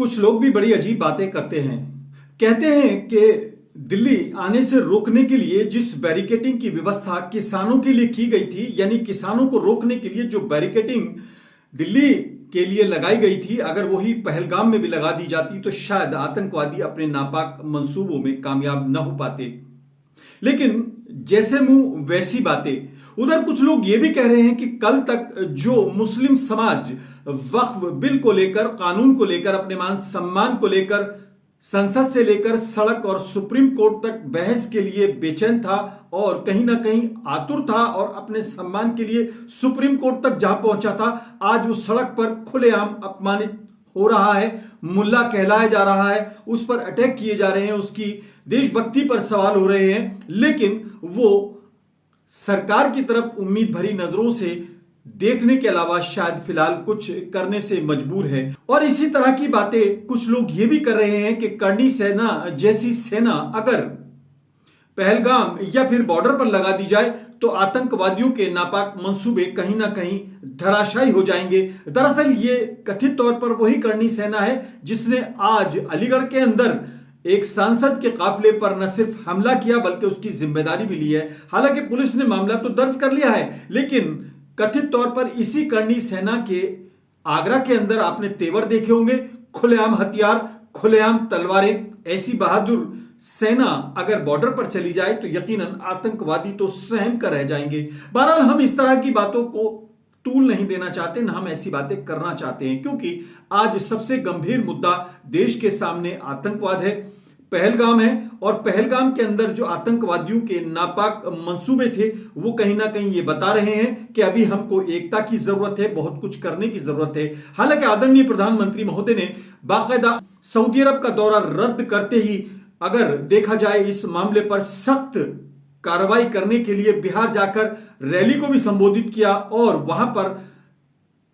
कुछ लोग भी बड़ी अजीब बातें करते हैं। कहते हैं कि दिल्ली आने से रोकने के लिए जिस बैरिकेडिंग की व्यवस्था किसानों के लिए की गई थी, यानी किसानों को रोकने के लिए जो बैरिकेडिंग दिल्ली के लिए लगाई गई थी, अगर वही पहलगाम में भी लगा दी जाती तो शायद आतंकवादी अपने नापाक मंसूबों में कामयाब न हो पाते। लेकिन जैसे मुंह वैसी बातें। उधर कुछ लोग ये भी कह रहे हैं कि कल तक जो मुस्लिम समाज वक्फ बिल को लेकर, कानून को लेकर, अपने मान सम्मान को लेकर संसद से लेकर सड़क और सुप्रीम कोर्ट तक बहस के लिए बेचैन था और कहीं ना कहीं आतुर था और अपने सम्मान के लिए सुप्रीम कोर्ट तक जा पहुंचा था, आज वो सड़क पर खुलेआम अपमानित हो रहा है, मुल्ला कहलाया जा रहा है, उस पर अटैक किए जा रहे हैं, उसकी देशभक्ति पर सवाल हो रहे हैं। लेकिन वो सरकार की तरफ उम्मीद भरी नजरों से देखने के अलावा शायद फिलहाल कुछ करने से मजबूर है। और इसी तरह की बातें कुछ लोग ये भी कर रहे हैं कि करनी सेना जैसी सेना अगर पहलगाम या फिर बॉर्डर पर लगा दी जाए तो आतंकवादियों के नापाक मंसूबे कहीं ना कहीं धराशायी हो जाएंगे। दरअसल ये कथित तौर पर वही करनी सेना है जिसने आज अलीगढ़ के अंदर एक सांसद के काफिले पर न सिर्फ हमला किया बल्कि उसकी जिम्मेदारी भी ली है। हालांकि पुलिस ने मामला तो दर्ज कर लिया है, लेकिन कथित तौर पर इसी करनी सेना के आगरा के अंदर आपने तेवर देखे होंगे, खुलेआम हथियार, खुलेआम तलवारें। ऐसी बहादुर सेना अगर बॉर्डर पर चली जाए तो यकीनन आतंकवादी तो सहम कर रह जाएंगे। बहरहाल हम इस तरह की बातों को तूल नहीं देना चाहते, ना हम ऐसी बातें करना चाहते हैं, क्योंकि आज सबसे गंभीर मुद्दा देश के सामने आतंकवाद है, पहलगाम है। और पहलगाम के अंदर जो आतंकवादियों के नापाक मंसूबे थे वो कहीं ना कहीं ये बता रहे हैं कि अभी हमको एकता की जरूरत है, बहुत कुछ करने की जरूरत है। हालांकि आदरणीय प्रधानमंत्री महोदय ने बाकायदा सऊदी अरब का दौरा रद्द करते ही अगर देखा जाए इस मामले पर सख्त कार्रवाई करने के लिए बिहार जाकर रैली को भी संबोधित किया और वहां पर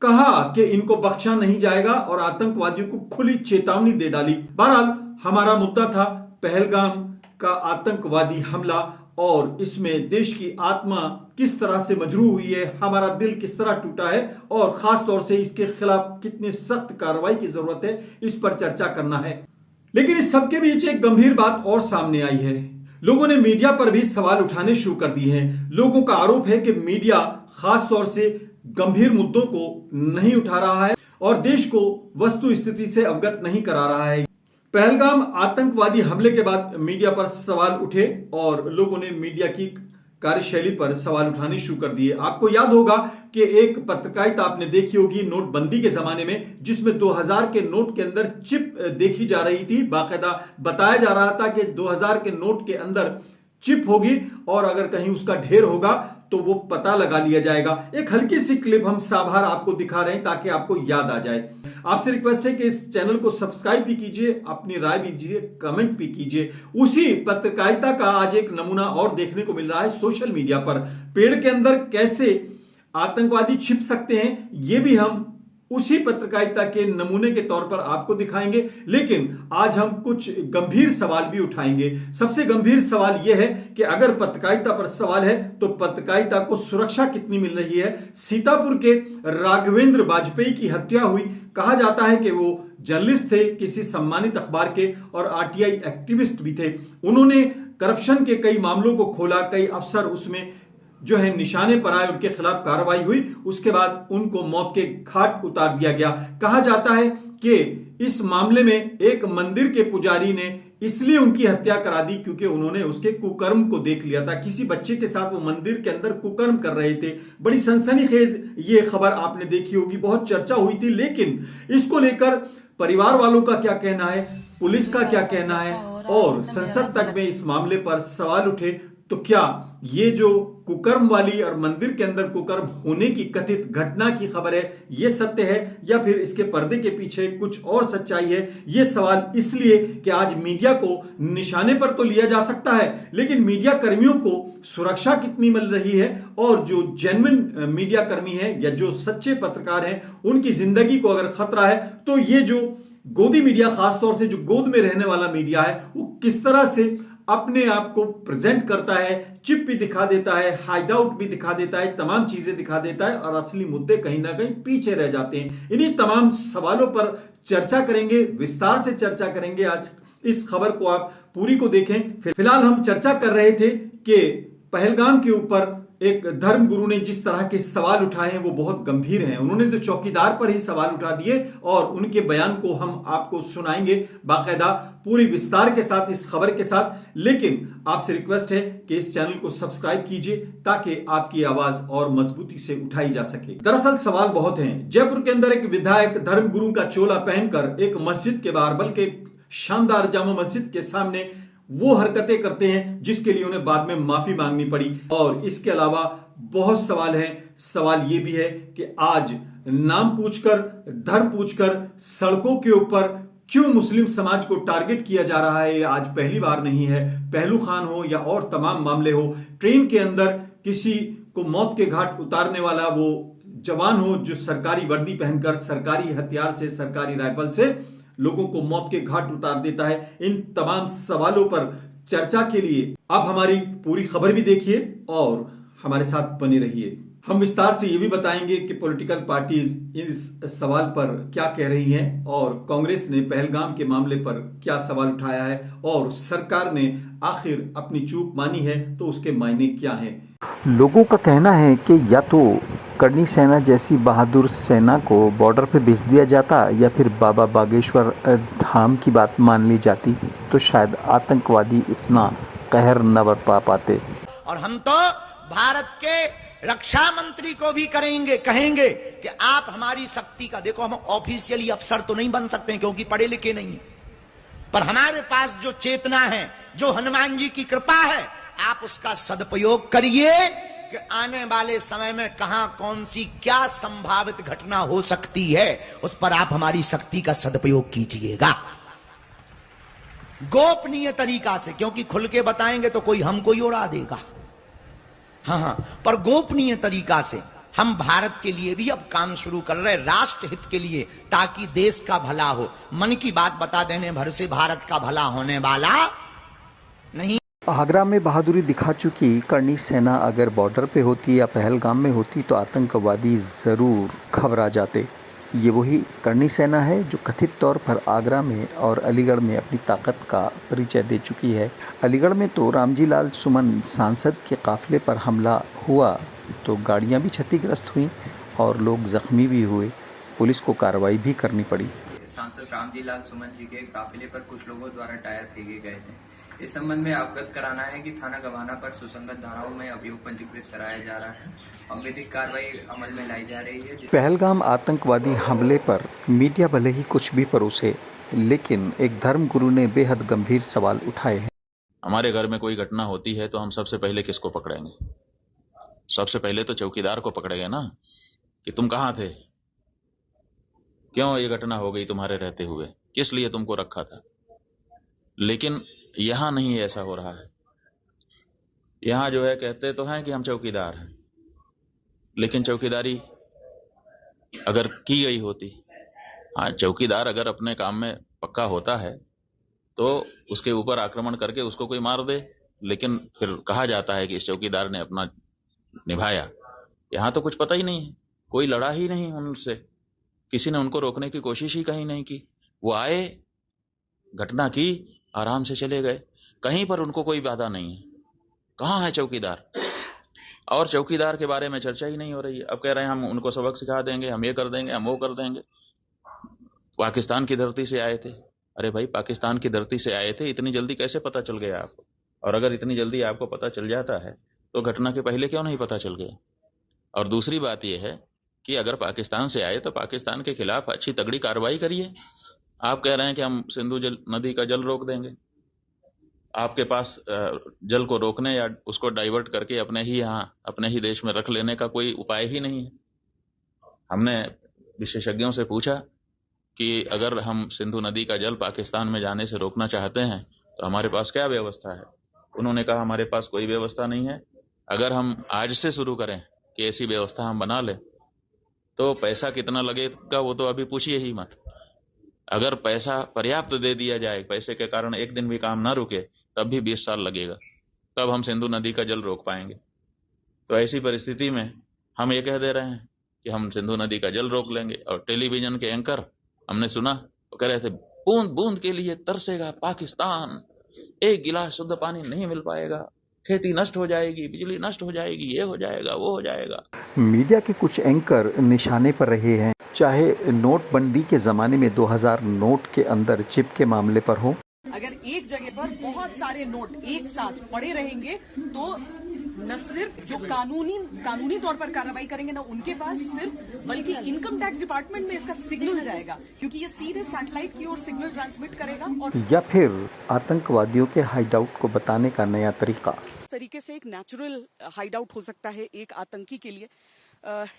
कहा कि इनको बख्शा नहीं जाएगा और आतंकवादियों को खुली चेतावनी दे डाली। बहरहाल हमारा मुद्दा था पहलगाम का आतंकवादी हमला और इसमें देश की आत्मा किस तरह से मजरूह हुई है, हमारा दिल किस तरह टूटा है और खास तौर से इसके खिलाफ कितनी सख्त कार्रवाई की जरूरत है, इस पर चर्चा करना है। लेकिन इस सबके बीच एक गंभीर बात और सामने आई है। लोगों ने मीडिया पर भी सवाल उठाने शुरू कर दिए हैं। लोगों का आरोप है कि मीडिया खास तौर से गंभीर मुद्दों को नहीं उठा रहा है और देश को वस्तु स्थिति से अवगत नहीं करा रहा है। पहलगाम आतंकवादी हमले के बाद मीडिया पर सवाल उठे और लोगों ने मीडिया की कार्यशैली पर सवाल उठाने शुरू कर दिए। आपको याद होगा कि एक पत्रकारिता आपने देखी होगी नोटबंदी के जमाने में, जिसमें 2000 के नोट के अंदर चिप देखी जा रही थी। बाकायदा बताया जा रहा था कि 2000 के नोट के अंदर चिप होगी और अगर कहीं उसका ढेर होगा तो वो पता लगा लिया जाएगा। एक हल्की सी क्लिप हम साभार आपको दिखा रहे हैं ताकि आपको याद आ जाए। आपसे रिक्वेस्ट है कि इस चैनल को सब्सक्राइब भी कीजिए, अपनी राय भी दीजिए, कमेंट भी कीजिए। उसी पत्रकारिता का आज एक नमूना और देखने को मिल रहा है सोशल मीडिया पर। पेड़ के अंदर कैसे आतंकवादी छिप सकते हैं ये भी हम उसी पत्रकारिता के नमूने के तौर पर आपको दिखाएंगे। लेकिन आज हम कुछ गंभीर सवाल भी उठाएंगे। सबसे गंभीर सवाल यह है कि अगर पत्रकारिता पर सवाल है तो पत्रकारिता को सुरक्षा कितनी मिल रही है। सीतापुर के राघवेंद्र वाजपेयी की हत्या हुई, कहा जाता है कि वो जर्नलिस्ट थे, किसी सम्मानित अखबार के और आरटीआई एक्टिविस्ट भी थे। उन्होंने करप्शन के कई मामलों को खोला, कई अफसर उसमें जो है निशाने पर आए, उनके खिलाफ कार्रवाई हुई, उसके बाद उनको मौत के घाट उतार दिया गया। कहा जाता है कि इस मामले में एक मंदिर के पुजारी ने इसलिए उनकी हत्या करा दी क्योंकि उन्होंने उसके कुकर्म को देख लिया था। किसी बच्चे के साथ वो मंदिर के अंदर कुकर्म कर रहे थे। बड़ी सनसनीखेज ये खबर आपने देखी होगी, बहुत चर्चा हुई थी। लेकिन इसको लेकर परिवार वालों का क्या कहना है, पुलिस का क्या कहना है और संसद तक में इस मामले पर सवाल उठे तो क्या ये जो कुकर्म वाली और मंदिर के अंदर कुकर्म होने की कथित घटना की खबर है ये सत्य है या फिर इसके पर्दे के पीछे कुछ और सच्चाई है। ये सवाल इसलिए कि आज मीडिया को निशाने पर तो लिया जा सकता है, लेकिन मीडिया कर्मियों को सुरक्षा कितनी मिल रही है और जो जेन्युइन मीडिया कर्मी है या जो सच्चे पत्रकार हैं उनकी जिंदगी को अगर खतरा है तो ये जो गोदी मीडिया, खासतौर से जो गोद में रहने वाला मीडिया है, वो किस तरह से अपने आप को प्रेजेंट करता है, चिप भी दिखा देता है, हाइड आउट भी दिखा देता है, तमाम चीजें दिखा देता है और असली मुद्दे कहीं ना कहीं पीछे रह जाते हैं। इन्हीं तमाम सवालों पर चर्चा करेंगे, विस्तार से चर्चा करेंगे। आज इस खबर को आप पूरी को देखें। फिलहाल हम चर्चा कर रहे थे कि पहलगाम के ऊपर एक धर्म गुरु ने जिस तरह के सवाल उठाए हैं वो बहुत गंभीर हैं। उन्होंने तो चौकीदार पर ही सवाल उठा दिए और उनके बयान को हम आपको सुनाएंगे बाकायदा पूरी विस्तार के साथ इस खबर के साथ। लेकिन आपसे रिक्वेस्ट है कि इस चैनल को सब्सक्राइब कीजिए ताकि आपकी आवाज और मजबूती से उठाई जा सके। दरअसल सवाल बहुत हैं। जयपुर के अंदर एक विधायक धर्म गुरु का चोला पहनकर एक मस्जिद के बाहर, बल्कि एक शानदार जामा मस्जिद के सामने वो हरकतें करते हैं जिसके लिए उन्हें बाद में माफी मांगनी पड़ी। और इसके अलावा बहुत सवाल हैं। सवाल ये भी है कि आज नाम पूछकर, धर्म पूछकर सड़कों के ऊपर क्यों मुस्लिम समाज को टारगेट किया जा रहा है। आज पहली बार नहीं है। पहलू खान हो या और तमाम मामले हो, ट्रेन के अंदर किसी को मौत के घाट उतारने वाला वो जवान हो जो सरकारी वर्दी पहनकर, सरकारी हथियार से, सरकारी राइफल से लोगों को मौत के घाट उतार देता है। इन तमाम सवालों पर चर्चा के लिए आप हमारी पूरी खबर भी देखिए और हमारे साथ बने रहिए। हम विस्तार से ये भी बताएंगे कि पॉलिटिकल पार्टीज इस सवाल पर क्या कह रही हैं और कांग्रेस ने पहलगाम के मामले पर क्या सवाल उठाया है और सरकार ने आखिर अपनी चूक मानी है तो उसके मायने क्या हैं। लोगों का कहना है कि या तो करनी सेना जैसी बहादुर सेना को बॉर्डर पे भेज दिया जाता या फिर बाबा बागेश्वर धाम की बात मान ली जाती तो शायद आतंकवादी इतना कहर न बरपा पाते। और हम तो भारत के रक्षा मंत्री को भी कहेंगे कि आप हमारी शक्ति का देखो। हम ऑफिशियली अफसर तो नहीं बन सकते क्योंकि पढ़े लिखे नहीं है, पर हमारे पास जो चेतना है, जो हनुमान जी की कृपा है, आप उसका सदुपयोग करिए कि आने वाले समय में कहां कौन सी क्या संभावित घटना हो सकती है, उस पर आप हमारी शक्ति का सदुपयोग कीजिएगा गोपनीय तरीका से। क्योंकि खुल के बताएंगे तो कोई हमको ही उड़ा देगा। हाँ, पर गोपनीय तरीका से हम भारत के लिए भी अब काम शुरू कर रहे हैं, राष्ट्र हित के लिए, ताकि देश का भला हो। मन की बात बता देने भर से भारत का भला होने वाला नहीं। आगरा में बहादुरी दिखा चुकी करनी सेना अगर बॉर्डर पे होती या पहलगाम में होती तो आतंकवादी ज़रूर घबरा जाते। ये वही करनी सेना है जो कथित तौर पर आगरा में और अलीगढ़ में अपनी ताकत का परिचय दे चुकी है। अलीगढ़ में तो रामजी लाल सुमन सांसद के काफिले पर हमला हुआ तो गाड़ियां भी क्षतिग्रस्त हुई और लोग जख्मी भी हुए। पुलिस को कार्रवाई भी करनी पड़ी। सांसद रामजी लाल सुमन जी के काफिले पर कुछ लोगों द्वारा टायर फेंके गए थे। इस संबंध में अवगत कराना है कि थाना गवाना पर सुसंगत धाराओं में अभियोग पंजीकृत कराया जा रहा है और विधिक कार्रवाई अमल में लाई जा रही है। पहलगाम आतंकवादी हमले पर मीडिया भले ही कुछ भी परोसे, लेकिन एक धर्म गुरु ने बेहद गंभीर सवाल उठाए हैं। हमारे घर में कोई घटना होती है तो हम सबसे पहले किसको पकड़ेंगे? सबसे पहले तो चौकीदार को पकड़ेंगे ना, कि तुम कहाँ थे, क्यों ये घटना हो गई तुम्हारे रहते हुए, किस लिए तुमको रखा था। लेकिन यहां नहीं ऐसा हो रहा है। यहां जो है कहते तो हैं कि हम चौकीदार हैं, लेकिन चौकीदारी अगर की गई होती, हाँ चौकीदार अगर अपने काम में पक्का होता है तो उसके ऊपर आक्रमण करके उसको कोई मार दे, लेकिन फिर कहा जाता है कि इस चौकीदार ने अपना निभाया। यहां तो कुछ पता ही नहीं है, कोई लड़ा ही नहीं उनसे, किसी ने उनको रोकने की कोशिश ही कहीं नहीं की। वो आए, घटना की, आराम से चले गए, कहीं पर उनको कोई बाधा नहीं है। कहां है चौकीदार? और चौकीदार के बारे में चर्चा ही नहीं हो रही है। अब कह रहे हैं हम उनको सबक सिखा देंगे, हम ये कर देंगे, हम वो कर देंगे। पाकिस्तान की धरती से आए थे। अरे भाई, पाकिस्तान की धरती से आए थे, इतनी जल्दी कैसे पता चल गया आपको? और अगर इतनी जल्दी आपको पता चल जाता है तो घटना के पहले क्यों नहीं पता चल गया? और दूसरी बात यह है कि अगर पाकिस्तान से आए तो पाकिस्तान के खिलाफ अच्छी तगड़ी कार्रवाई करिए। आप कह रहे हैं कि हम सिंधु नदी का जल रोक देंगे। आपके पास जल को रोकने या उसको डाइवर्ट करके अपने ही यहाँ, अपने ही देश में रख लेने का कोई उपाय ही नहीं है। हमने विशेषज्ञों से पूछा कि अगर हम सिंधु नदी का जल पाकिस्तान में जाने से रोकना चाहते हैं तो हमारे पास क्या व्यवस्था है। उन्होंने कहा हमारे पास कोई व्यवस्था नहीं है। अगर हम आज से शुरू करें कि ऐसी व्यवस्था हम बना लें तो पैसा कितना लगेगा वो तो अभी पूछिए ही मत। अगर पैसा पर्याप्त दे दिया जाए, पैसे के कारण एक दिन भी काम ना रुके, तब भी 20 साल लगेगा, तब हम सिंधु नदी का जल रोक पाएंगे। तो ऐसी परिस्थिति में हम ये कह दे रहे हैं कि हम सिंधु नदी का जल रोक लेंगे। और टेलीविजन के एंकर हमने सुना, वो कह रहे थे बूंद बूंद के लिए तरसेगा पाकिस्तान, एक गिलास शुद्ध पानी नहीं मिल पाएगा, खेती नष्ट हो जाएगी, बिजली नष्ट हो जाएगी, ये हो जाएगा, वो हो जाएगा। मीडिया के कुछ एंकर निशाने पर रहे हैं, चाहे नोटबंदी के ज़माने में 2000 नोट के अंदर चिप के मामले पर हो। अगर एक जगह पर बहुत सारे नोट एक साथ पड़े रहेंगे तो न सिर्फ जो कानूनी तौर पर कार्रवाई करेंगे ना उनके पास सिर्फ, बल्कि इनकम टैक्स डिपार्टमेंट में इसका सिग्नल जाएगा, क्योंकि ये सीधे सैटेलाइट की ओर सिग्नल ट्रांसमिट करेगा। और या फिर आतंकवादियों के हाइडआउट को बताने का नया तरीके से एक नेचुरल हाइडआउट हो सकता है एक आतंकी के लिए।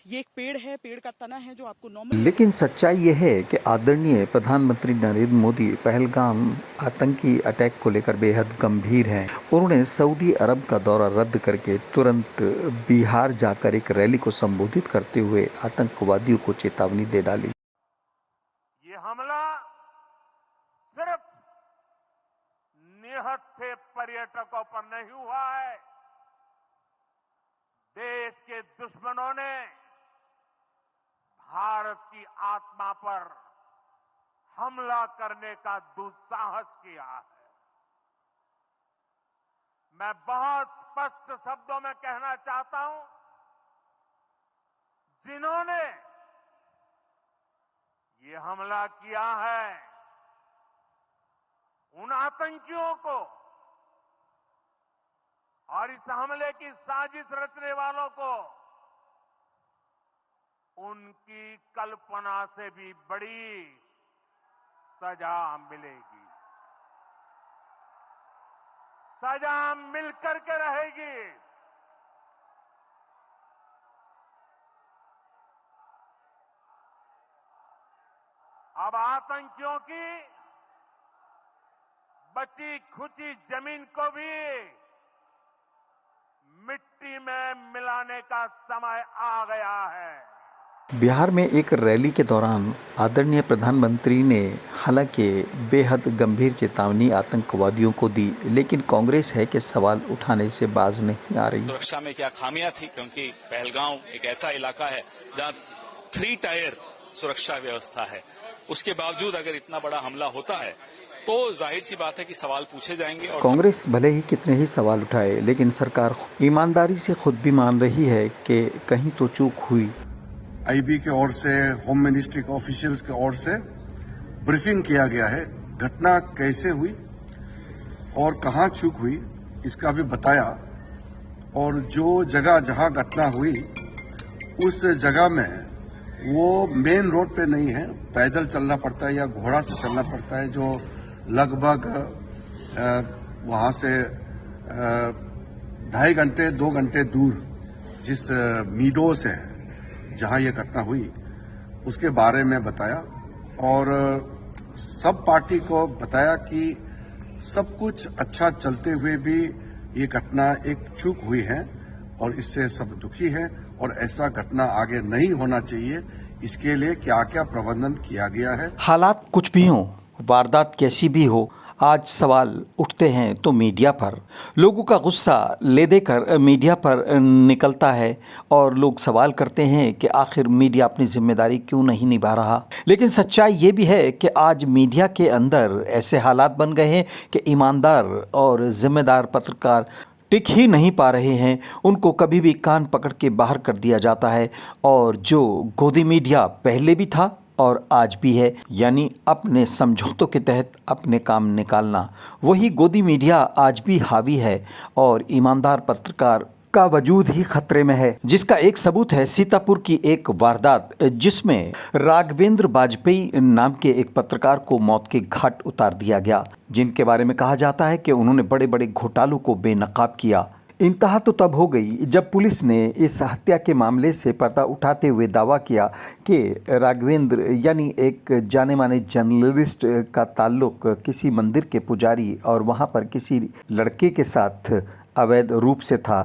ये एक पेड़ है, पेड़ का तना है जो आपको नॉर्मल। लेकिन सच्चाई ये है कि आदरणीय प्रधानमंत्री नरेंद्र मोदी पहलगाम आतंकी अटैक को लेकर बेहद गंभीर हैं। उन्होंने सऊदी अरब का दौरा रद्द करके तुरंत बिहार जाकर एक रैली को संबोधित करते हुए आतंकवादियों को चेतावनी दे डाली। ये हमला सिर्फ निहत्थे पर्यटकों पर नहीं हुआ है, देश के दुश्मनों ने भारत की आत्मा पर हमला करने का दुस्साहस किया है। मैं बहुत स्पष्ट शब्दों में कहना चाहता हूं, जिन्होंने ये हमला किया है उन आतंकियों को और इस हमले की साजिश रचने वालों को उनकी कल्पना से भी बड़ी सजा मिलेगी, सजा मिलकर के रहेगी। अब आतंकियों की बची खुची जमीन को भी मिट्टी में मिलाने का समय आ गया है। बिहार में एक रैली के दौरान आदरणीय प्रधानमंत्री ने हालांकि बेहद गंभीर चेतावनी आतंकवादियों को दी, लेकिन कांग्रेस है कि सवाल उठाने से बाज नहीं आ रही। सुरक्षा में क्या खामियां थी, क्योंकि पहलगांव एक ऐसा इलाका है जहां 3 टायर सुरक्षा व्यवस्था है। उसके बावजूद अगर इतना बड़ा हमला होता है तो जाहिर सी बात है कि सवाल पूछे जाएंगे। और कांग्रेस भले ही कितने ही सवाल उठाए, लेकिन सरकार ईमानदारी से खुद भी मान रही है कि कहीं तो चूक हुई। आईबी के ओर से, होम मिनिस्ट्री के ऑफिशियल्स के ओर से ब्रीफिंग किया गया है, घटना कैसे हुई और कहां चूक हुई इसका भी बताया। और जो जगह जहां घटना हुई उस जगह में वो मेन रोड पे नहीं है, पैदल चलना पड़ता है या घोड़ा से चलना पड़ता है, जो लगभग वहां से 2.5 घंटे 2 घंटे दूर जिस मीडो से जहां ये घटना हुई उसके बारे में बताया। और सब पार्टी को बताया कि सब कुछ अच्छा चलते हुए भी ये घटना एक चूक हुई है और इससे सब दुखी है और ऐसा घटना आगे नहीं होना चाहिए। इसके लिए क्या क्या प्रबंधन किया गया है। हालात कुछ भी हों, वारदात कैसी भी हो, आज सवाल उठते हैं तो मीडिया पर। लोगों का गुस्सा ले देकर मीडिया पर निकलता है और लोग सवाल करते हैं कि आखिर मीडिया अपनी जिम्मेदारी क्यों नहीं निभा रहा। लेकिन सच्चाई ये भी है कि आज मीडिया के अंदर ऐसे हालात बन गए हैं कि ईमानदार और जिम्मेदार पत्रकार टिक ही नहीं पा रहे हैं। उनको कभी भी कान पकड़ के बाहर कर दिया जाता है। और जो गोदी मीडिया पहले भी था और आज भी है, यानी अपने समझौतों के तहत अपने काम निकालना, वही गोदी मीडिया आज भी हावी है और ईमानदार पत्रकार का वजूद ही खतरे में है। जिसका एक सबूत है सीतापुर की एक वारदात, जिसमें राघवेंद्र बाजपेयी नाम के एक पत्रकार को मौत के घाट उतार दिया गया, जिनके बारे में कहा जाता है कि उन्होंने बड़े बड़े घोटालों को बेनकाब किया। इंतहा तो तब हो गई जब पुलिस ने इस हत्या के मामले से पर्दा उठाते हुए दावा किया कि राघवेंद्र यानी एक जाने माने जर्नलिस्ट का ताल्लुक किसी मंदिर के पुजारी और वहां पर किसी लड़के के साथ अवैध रूप से था।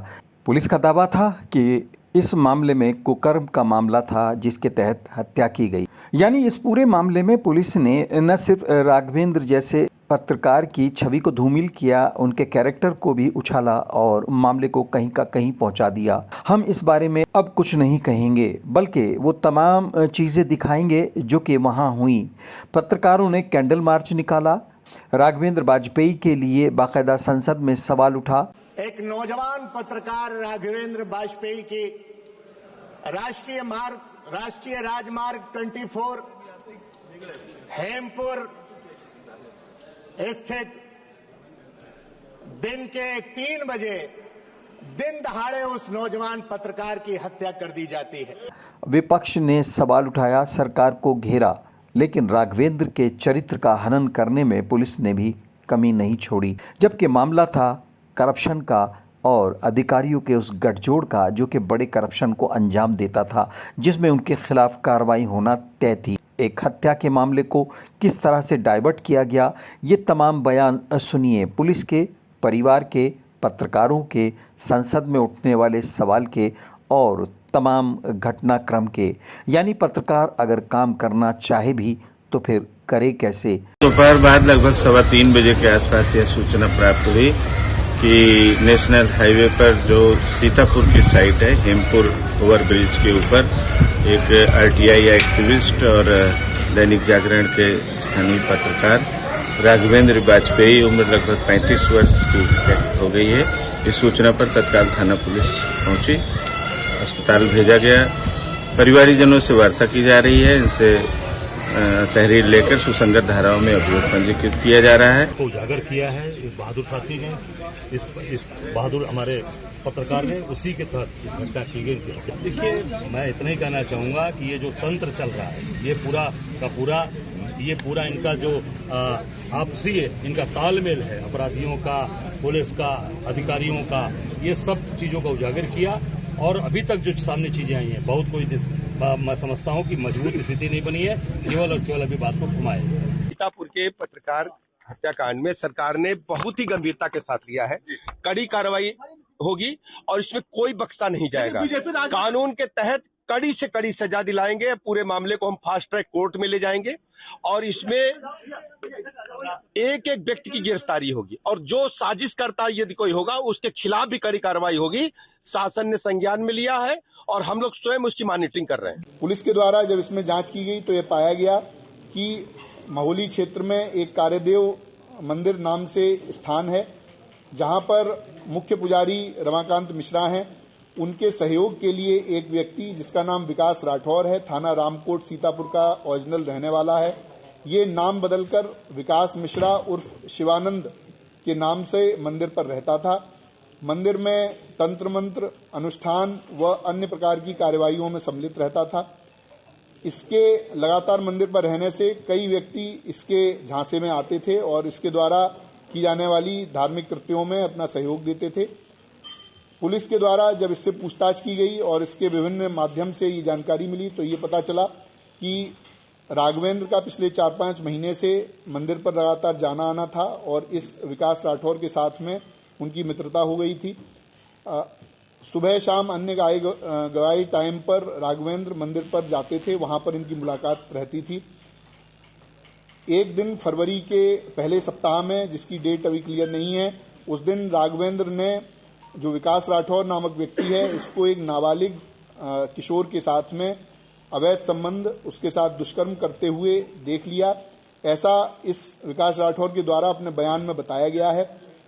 पुलिस का दावा था कि इस मामले में कुकर्म का मामला था जिसके तहत हत्या की गई। यानी इस पूरे मामले में पुलिस ने न सिर्फ राघवेंद्र जैसे पत्रकार की छवि को धूमिल किया, उनके कैरेक्टर को भी उछाला और मामले को कहीं का कहीं पहुंचा दिया। हम इस बारे में अब कुछ नहीं कहेंगे, बल्कि वो तमाम चीज़ें दिखाएंगे जो कि वहां हुई। पत्रकारों ने कैंडल मार्च निकाला, राघवेंद्र वाजपेयी के लिए बाकायदा संसद में सवाल उठा। एक नौजवान पत्रकार राघवेंद्र वाजपेयी की राष्ट्रीय राजमार्ग 24 हेमपुर स्थित दिन के 3 बजे दिन दहाड़े उस नौजवान पत्रकार की हत्या कर दी जाती है। विपक्ष ने सवाल उठाया, सरकार को घेरा, लेकिन राघवेंद्र के चरित्र का हनन करने में पुलिस ने भी कमी नहीं छोड़ी। जबकि मामला था करप्शन का और अधिकारियों के उस गठजोड़ का जो कि बड़े करप्शन को अंजाम देता था, जिसमें उनके खिलाफ कार्रवाई होना तय थी। एक हत्या के मामले को किस तरह से डाइवर्ट किया गया, ये तमाम बयान सुनिए। पुलिस के, परिवार के, पत्रकारों के, संसद में उठने वाले सवाल के और तमाम घटनाक्रम के। यानी पत्रकार अगर काम करना चाहे भी तो फिर करे कैसे। दोपहर बाद लगभग 3:15 बजे के आसपास यह सूचना प्राप्त हुई कि नेशनल हाईवे पर जो सीतापुर की साइट है, हेमपुर ओवरब्रिज के ऊपर एक आरटीआई एक्टिविस्ट और दैनिक जागरण के स्थानीय पत्रकार राघवेंद्र वाजपेयी, उम्र लगभग 35 वर्ष की डेथ हो गई है। इस सूचना पर तत्काल थाना पुलिस पहुंची, अस्पताल भेजा गया। परिवारजनों से वार्ता की जा रही है, इनसे तहरीर लेकर सुसंगत धाराओं में अभियोग पंजीकृत किया जा रहा है। उजागर किया है इस बहादुर साथी ने, इस बहादुर हमारे पत्रकार ने, उसी के तहत इस घटना की गई थी। देखिए, मैं इतना ही कहना चाहूंगा कि ये जो तंत्र चल रहा है, ये पूरा इनका जो आपसी इनका तालमेल है, अपराधियों का, पुलिस का, अधिकारियों का, ये सब चीजों का उजागर किया। और अभी तक जो सामने चीजें आई हैं, बहुत कोई मैं समझता हूं कि मजबूत स्थिति नहीं बनी है, केवल और केवल अभी बात को घुमाए। सीतापुर के पत्रकार हत्याकांड में सरकार ने बहुत ही गंभीरता के साथ लिया है, कड़ी कार्रवाई होगी और इसमें कोई बख्शा नहीं जाएगा। कानून के तहत कड़ी से कड़ी सजा दिलाएंगे। पूरे मामले को हम फास्ट ट्रैक कोर्ट में ले जाएंगे और इसमें एक व्यक्ति की गिरफ्तारी होगी और जो साजिश करता यदि कोई होगा उसके खिलाफ भी कड़ी कार्रवाई होगी। शासन ने संज्ञान में लिया है और हम लोग स्वयं उसकी मॉनिटरिंग कर रहे हैं। पुलिस के द्वारा जब इसमें जांच की गई तो यह पाया गया कि महोली क्षेत्र में एक कार्यदेव मंदिर नाम से स्थान है, जहां पर मुख्य पुजारी रमाकांत मिश्रा हैं। उनके सहयोग के लिए एक व्यक्ति जिसका नाम विकास राठौर है, थाना रामकोट सीतापुर का ओरिजिनल रहने वाला है, ये नाम बदलकर विकास मिश्रा उर्फ शिवानंद के नाम से मंदिर पर रहता था। मंदिर में तंत्र मंत्र अनुष्ठान व अन्य प्रकार की कार्यवाहियों में सम्मिलित रहता था। इसके लगातार मंदिर पर रहने से कई व्यक्ति इसके झांसे में आते थे और इसके द्वारा की जाने वाली धार्मिक कृत्यों में अपना सहयोग देते थे। पुलिस के द्वारा जब इससे पूछताछ की गई और इसके विभिन्न माध्यम से ये जानकारी मिली तो ये पता चला कि राघवेंद्र का पिछले 4-5 महीने से मंदिर पर लगातार जाना आना था और इस विकास राठौर के साथ में उनकी मित्रता हो गई थी। सुबह शाम अन्य गवाही टाइम पर राघवेंद्र मंदिर पर जाते थे, वहां पर इनकी मुलाकात रहती थी। एक दिन फरवरी के पहले सप्ताह में, जिसकी डेट अभी क्लियर नहीं है, उस दिन राघवेंद्र ने, जो विकास राठौर नामक व्यक्ति है, इसको एक नाबालिग किशोर के साथ में अवैध संबंध, उसके साथ दुष्कर्म करते हुए देख लिया। ऐसा इस विकास राठौर के द्वारा अपने बयान में बताया गया है।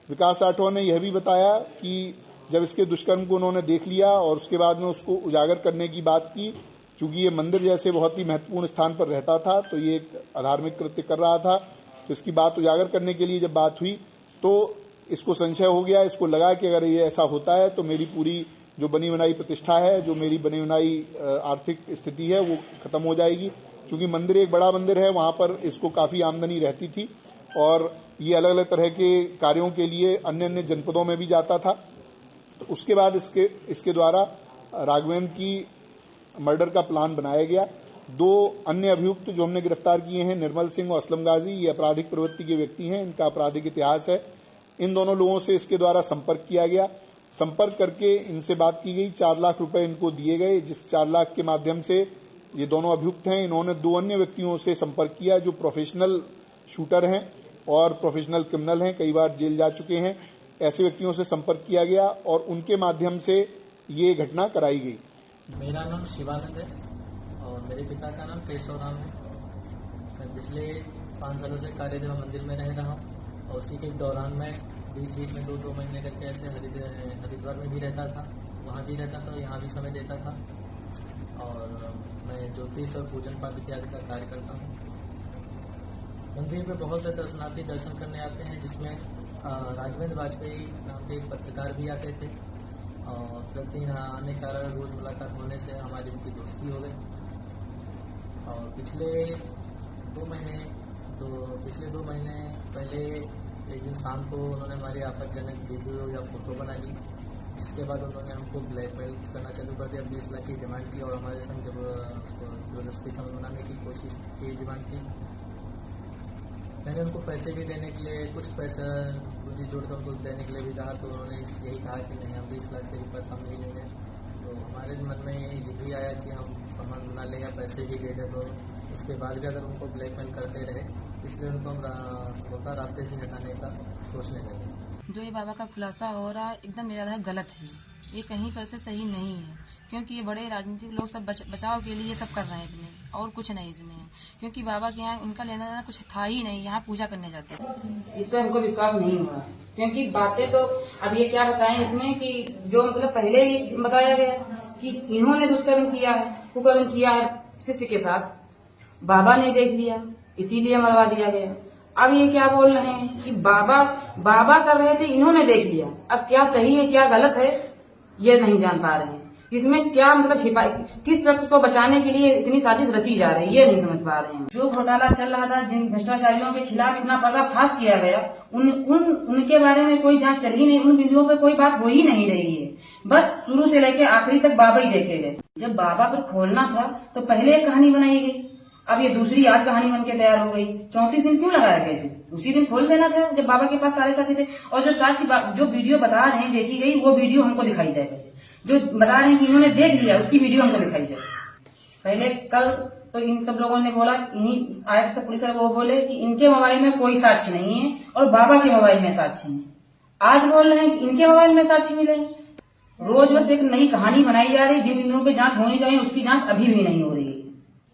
विकास राठौर ने यह भी बताया कि जब इसके दुष्कर्म को उन्होंने देख लिया और उसके बाद में उसको उजागर करने की बात की, चूंकि ये मंदिर जैसे बहुत ही महत्वपूर्ण स्थान पर रहता था तो ये एक अधार्मिक कृत्य कर रहा था, तो इसकी बात उजागर करने के लिए जब बात हुई तो इसको संशय हो गया। इसको लगा कि अगर ये ऐसा होता है तो मेरी पूरी जो बनी बनाई प्रतिष्ठा है, जो मेरी बनी बनाई आर्थिक स्थिति है, वो खत्म हो जाएगी। क्योंकि मंदिर एक बड़ा मंदिर है, वहां पर इसको काफी आमदनी रहती थी और ये अलग अलग तरह के कार्यों के लिए अन्य अन्य जनपदों में भी जाता था। तो उसके बाद इसके द्वारा राघवेंद्र की मर्डर का प्लान बनाया गया। 2 अन्य अभियुक्त जो हमने गिरफ्तार किए हैं, निर्मल सिंह और असलम गाजी, ये आपराधिक प्रवृत्ति के व्यक्ति हैं, इनका आपराधिक इतिहास है। इन दोनों लोगों से इसके द्वारा संपर्क किया गया। संपर्क करके इनसे बात की गई, 4 लाख रुपए इनको दिए गए, जिस 4 लाख के माध्यम से ये दोनों अभियुक्त हैं, इन्होंने 2 अन्य व्यक्तियों से संपर्क किया जो प्रोफेशनल शूटर हैं। और प्रोफेशनल क्रिमिनल हैं, कई बार जेल जा चुके हैं। ऐसे व्यक्तियों से संपर्क किया गया और उनके माध्यम से ये घटना कराई गई। मेरा नाम शिवानंद है और मेरे पिता का नाम केशव राम है। मैं पिछले 5 सालों से कार्यदेव मंदिर में रह रहा हूँ और उसी के दौरान में बीच में 2 महीने करके ऐसे हरिद्वार में भी रहता था, वहाँ भी रहता था, यहाँ भी समय देता था और मैं ज्योतिष और पूजन पाठ इत्यादि का कार्य करता हूँ। मंदिर में बहुत से दर्शनार्थी दर्शन करने आते हैं, जिसमें राघवेंद्र वाजपेयी नाम के एक पत्रकार भी आते थे और प्रतिदिन आने का रोज मुलाकात होने से हमारी उनकी दोस्ती हो गई। और पिछले 2 महीने पहले एक दिन शाम को उन्होंने हमारी आपत्तिजनक वीडियो या फोटो बना ली, जिसके बाद उन्होंने हमको ब्लैकमेल करना चालू कर दिया। 20 लाख की डिमांड की और हमारे संग जब उसको जबरदस्ती समझ बनाने की कोशिश की, डिमांड की। मैंने उनको पैसे भी देने के लिए कुछ पैसा पूंजी जोड़कर उनको देने के लिए भी कहा, तो उन्होंने यही कहा कि नहीं, हम 20 लाख से ऊपर कम नहीं लेंगे। तो हमारे मन में ये भी आया कि हम सामान बना लें या पैसे भी दे दें, तो उसके बाद भी अगर उनको ब्लैकमेल करते रहे, इसलिए उनको हम रास्ते से हटाने का सोचने लगे। जो ये बाबा का खुलासा हो रहा है एकदम मेरा गलत है, ये कहीं पर से सही नहीं है, क्योंकि ये बड़े राजनीतिक लोग सब बचाव के लिए ये सब कर रहे हैं अपने, और कुछ नहीं इसमें है। क्योंकि बाबा के यहाँ उनका लेना देना कुछ था ही नहीं, यहाँ पूजा करने जाते हैं। इस पर हमको विश्वास नहीं हुआ, क्योंकि बातें तो अब ये क्या बताएं इसमें कि जो मतलब पहले ही बताया गया कि इन्होंने दुष्कर्म किया है, कुकर्म किया है शिष्य के साथ, बाबा ने देख लिया इसीलिए मरवा दिया गया। अब ये क्या बोल रहे हैं कि बाबा कर रहे थे, इन्होंने देख लिया। अब क्या सही है क्या गलत है ये नहीं जान पा रहे हैं। इसमें क्या मतलब छिपाई, किस शख्स को बचाने के लिए इतनी साजिश रची जा रही है ये नहीं समझ पा रहे हैं। जो घोटाला चल रहा था, जिन भ्रष्टाचारियों के खिलाफ इतना पर्दाफाश किया गया, उनके बारे में कोई जांच चल ही नहीं, उन बिंदुओं पे कोई बात हो ही नहीं रही है। बस शुरू से लेकर आखिरी तक बाबा ही देखे गए। जब बाबा पर खोलना था तो पहले एक कहानी बनाई गई, अब ये दूसरी आज कहानी बन के तैयार हो गई। 34 दिन क्यों लगाया गया? उसी दिन खोल देना था जब बाबा के पास सारे साक्षी थे। और जो साक्षी जो वीडियो बता रहे हैं देखी गई, वो वीडियो हमको दिखाई जाए। जो बता रहे हैं कि इन्होंने देख लिया, उसकी वीडियो हमको दिखाई जाए। पहले कल तो इन सब लोगों ने बोला, इन्हीं आए थे पुलिस वाले, वो बोले कि इनके मोबाइल में कोई साक्षी नहीं है और बाबा के मोबाइल में साक्षी है। आज बोल रहे हैं कि इनके मोबाइल में साक्षी मिले। रोज बस एक नई कहानी बनाई जा रही, जिन बिंदुओं पे जांच होनी चाहिए उसकी जांच अभी भी नहीं हो रही है।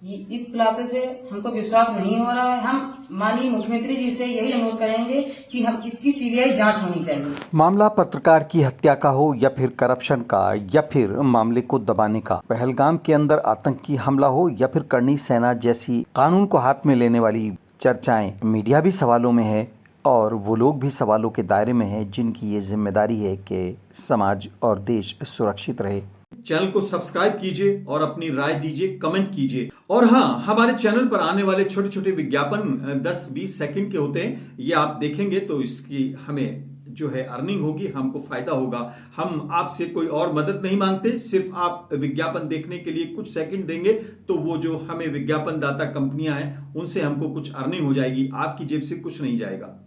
इस खुलासे से हमको विश्वास नहीं हो रहा है। हम माननीय मुख्यमंत्री जी से यही अनुरोध करेंगे कि हम इसकी सीबीआई जांच होनी चाहिए। मामला पत्रकार की हत्या का हो या फिर करप्शन का या फिर मामले को दबाने का, पहलगाम के अंदर आतंकी हमला हो या फिर करनी सेना जैसी कानून को हाथ में लेने वाली चर्चाएं, मीडिया भी सवालों में है और वो लोग भी सवालों के दायरे में है जिनकी ये जिम्मेदारी है कि समाज और देश सुरक्षित रहे। चैनल को सब्सक्राइब कीजिए और अपनी राय दीजिए, कमेंट कीजिए। और हाँ, हमारे चैनल पर आने वाले छोटे छोटे विज्ञापन 10-20 सेकंड के होते हैं, ये आप देखेंगे तो इसकी हमें जो है अर्निंग होगी, हमको फायदा होगा। हम आपसे कोई और मदद नहीं मांगते, सिर्फ आप विज्ञापन देखने के लिए कुछ सेकंड देंगे तो वो जो हमें विज्ञापन दाता कंपनियां हैं उनसे हमको कुछ अर्निंग हो जाएगी, आपकी जेब से कुछ नहीं जाएगा।